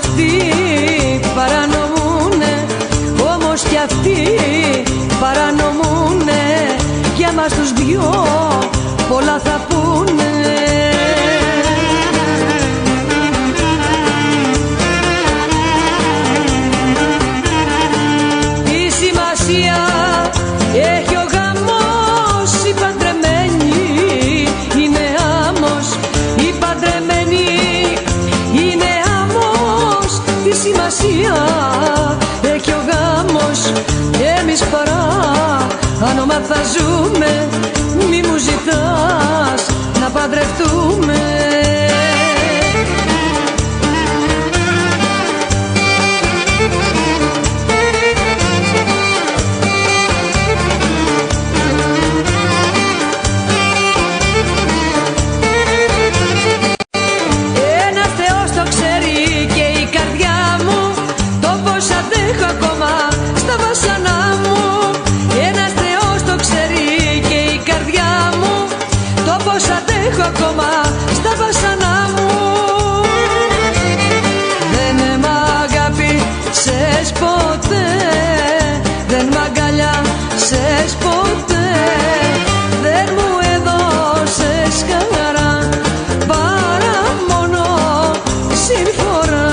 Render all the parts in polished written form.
αυτοί παρανομούνε, όμως κι αυτοί παρανομούνε. Για μας τους δυο πολλά θα πούνε. Τι σημασία έχει ο γάμος, οι παντρεμένοι είναι άμμος, οι παντρεμένοι είναι άμμος. Τι σημασία έχει ο γάμος, εμείς παράνομα θα ζούμε. Μη μου ζητάς να παντρευτούμε. Ένας Θεός το ξέρει και η καρδιά μου, το πως αντέχω ακόμα στα βασανά μου. Ένας Θεός το ξέρει και η καρδιά μου, το πως αντέχω ακόμα στα βασανά μου. Δεν μ' αγάπησες ποτέ, δεν μ' αγκαλιάσες ποτέ, δεν μου έδωσες χαρά παρά μόνο συμφορά.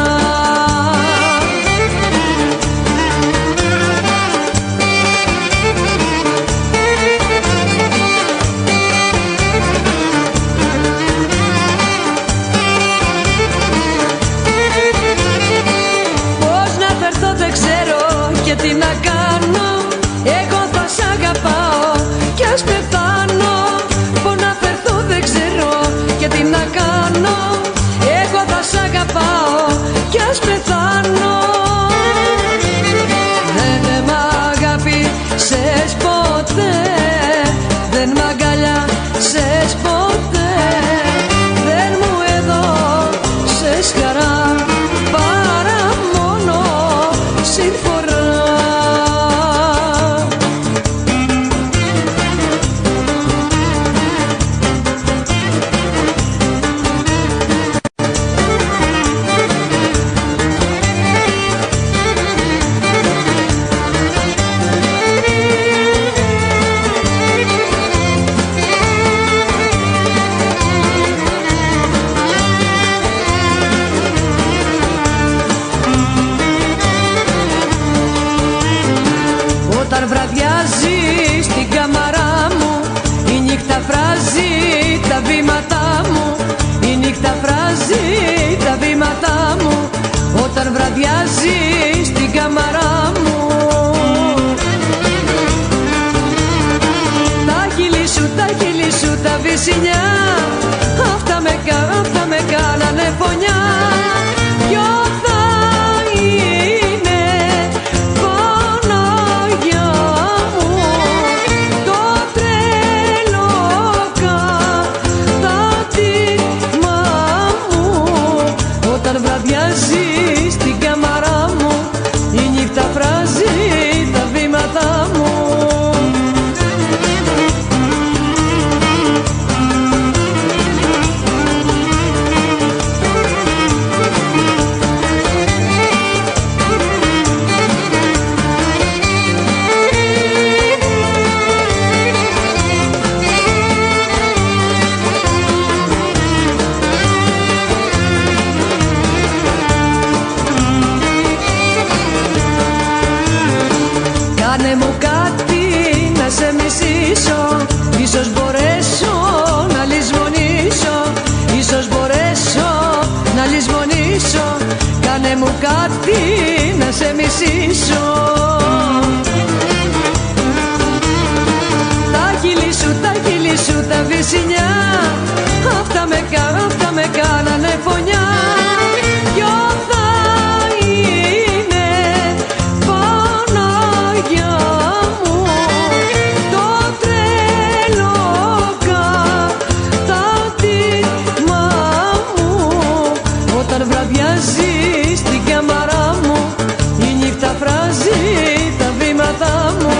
Τι να κάνω, εγώ θα σ' αγαπάω κι ας πεθάνω. Πώς να φερθώ δεν ξέρω και τι να κάνω, εγώ θα σ' αγαπάω κι ας πεθάνω. Δεν μ' αγάπησες ποτέ, δεν μ' αγκαλιάσες ποτέ, δεν μου έδωσες χαρά παρά μόνο συμφορά. Όταν βραδιάζει στην κάμαρά μου, η νύχτα φράζει τα βήματά μου, η νύχτα φράζει τα βήματά μου. Όταν βραδιάζει στην κάμαρά μου, τα χείλη σου τα βυσσινιά, αυτά με κάνανε φωνιά. Ποιο θα είναι Παναγιά μου το τρέλο κατάτημα μου. Όταν βραδιάζει στην κάμαρά μου, η νύχτα φράζει τα βήματά μου. Κάνε μου κάτι να σε μισήσω, ίσως μπορέσω να λησμονήσω, ίσως μπορέσω να λησμονήσω. Κάνε μου κάτι να σε μισήσω. Τα χείλη σου τα βυσσινιά, αυτά με κάνανε φωνιά. Ποιο θα είναι Παναγιά μου το τρέλο κατάτημα μου. Όταν βραδιάζει στην κάμαρά μου, η νύχτα φράζει τα βήματά μου.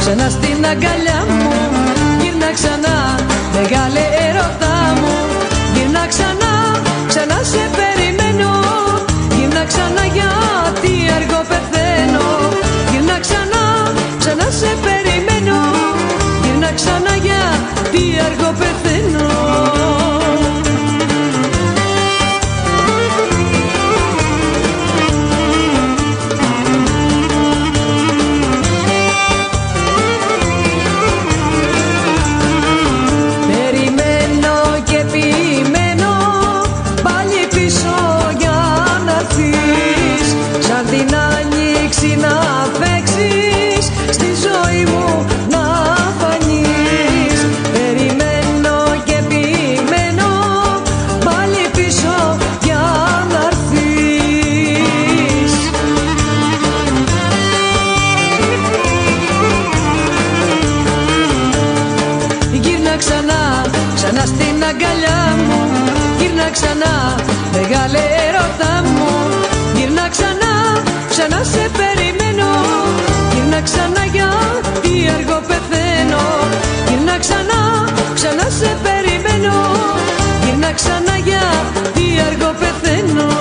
ξανά στην αγκαλιά μου. Γύρνα ξανά, μεγάλε έρωτά μου. Γύρνα ξανά, ξανά σε περιμένω. Γύρνα ξανά γιατί αργό πεθαίνω. Γύρνα ξανά, ξανά σε περιμένω. Γύρνα ξανά γιατί αργό πεθαίνω. Ξανά στην αγκαλιά μου, γύρνα ξανά, μεγάλε έρωτά μου. Γύρνα ξανά, ξανά σε περιμένω. Γύρνα ξανά γιατί αργό πεθαίνω. Γύρνα ξανά, ξανά σε περιμένω. Γύρνα ξανά γιατί αργό πεθαίνω.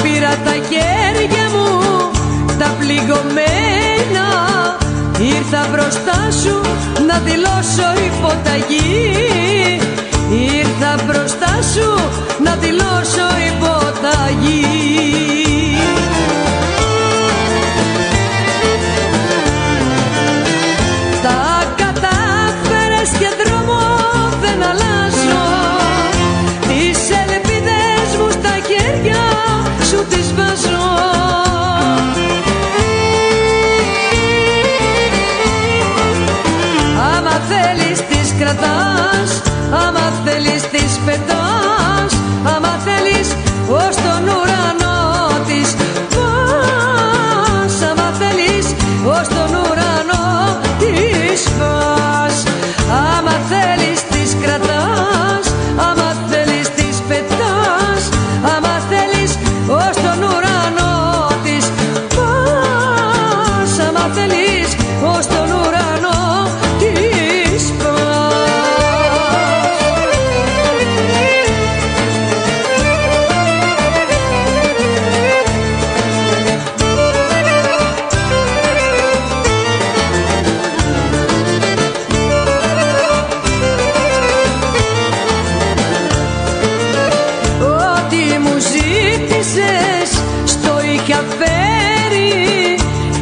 Πήρα τα χέρια μου τα πληγωμένα. Ήρθα μπροστά σου να δηλώσω υποταγή. Ήρθα μπροστά σου να δηλώσω υποταγή. Τα κατάφερες και δρόμο δεν αλλάζω. Τις ελπίδες μου στα χέρια σου τις βάζω. Άμα θέλεις τις κρατάς, άμα θέλεις τις πετάς. Άμα θέλεις ως τον ουρανό τις πας. Άμα θέλεις ως τον ουρανό τις πας. Άμα θέλεις τις κρατάς, άμα θέλεις τις πετάς. Άμα θέλεις ως τον ουρανό τις πας. Άμα θέλεις ως τον ουρανό τις πας. Ό,τι μου ζήτησες στο είχα φέρει.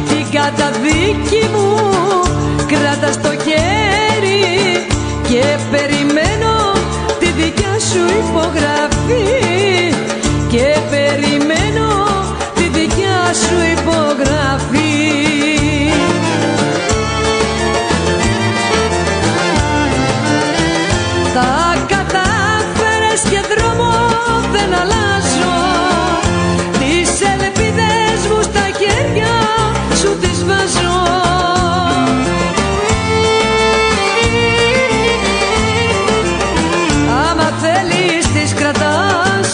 Την καταδίκη μου κράτα στο χέρι. Και περιμένω τη δικιά σου υπογραφή. Και περιμένω τη δικιά σου υπογραφή. Τα κατάφερες και δρόμο δεν αλλάζω. Τις ελπίδες μου στα χέρια σου τις βάζω. Άμα θέλεις τις κρατάς,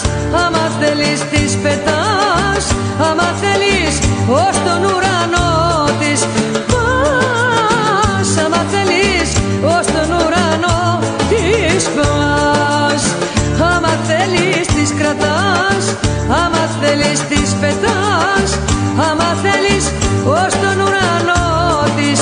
άμα θέλεις τις πετάς. Άμα θέλεις ως τον ουρανό τις πας. Άμα θέλεις ως τον ουρανό τις πας. Άμα θέλεις τις κρατάς, άμα θέλεις τις πετάς. Άμα θέλεις ως τον ουρανό τις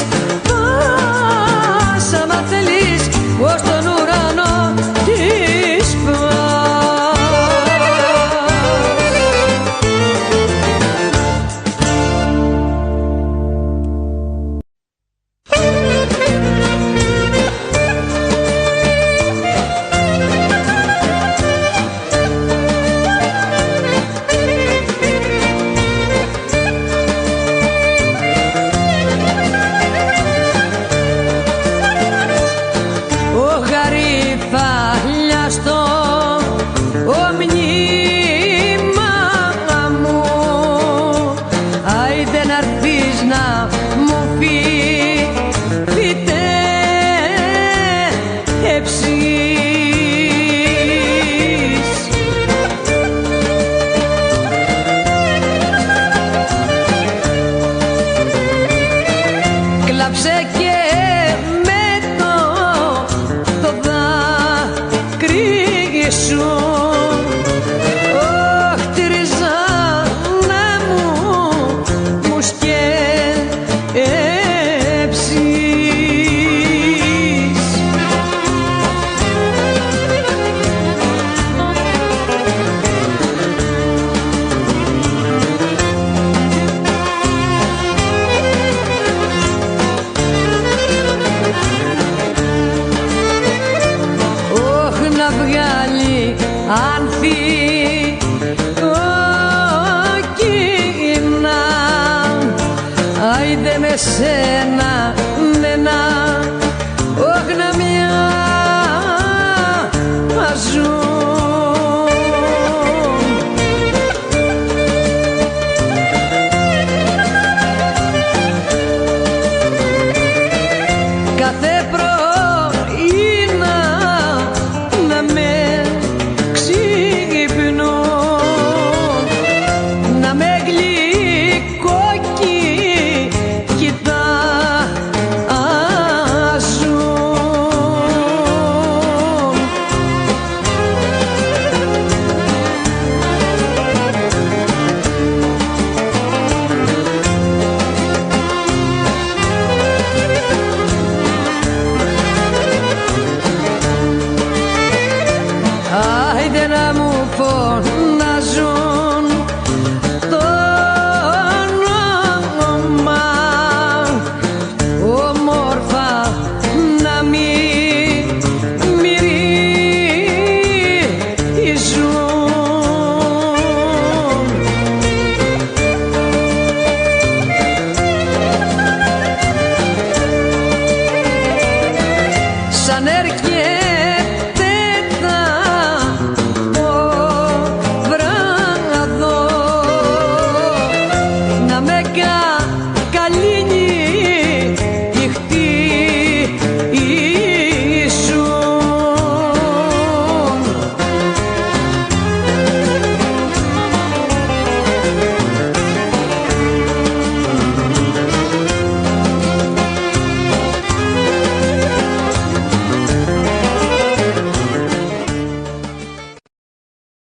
σένα.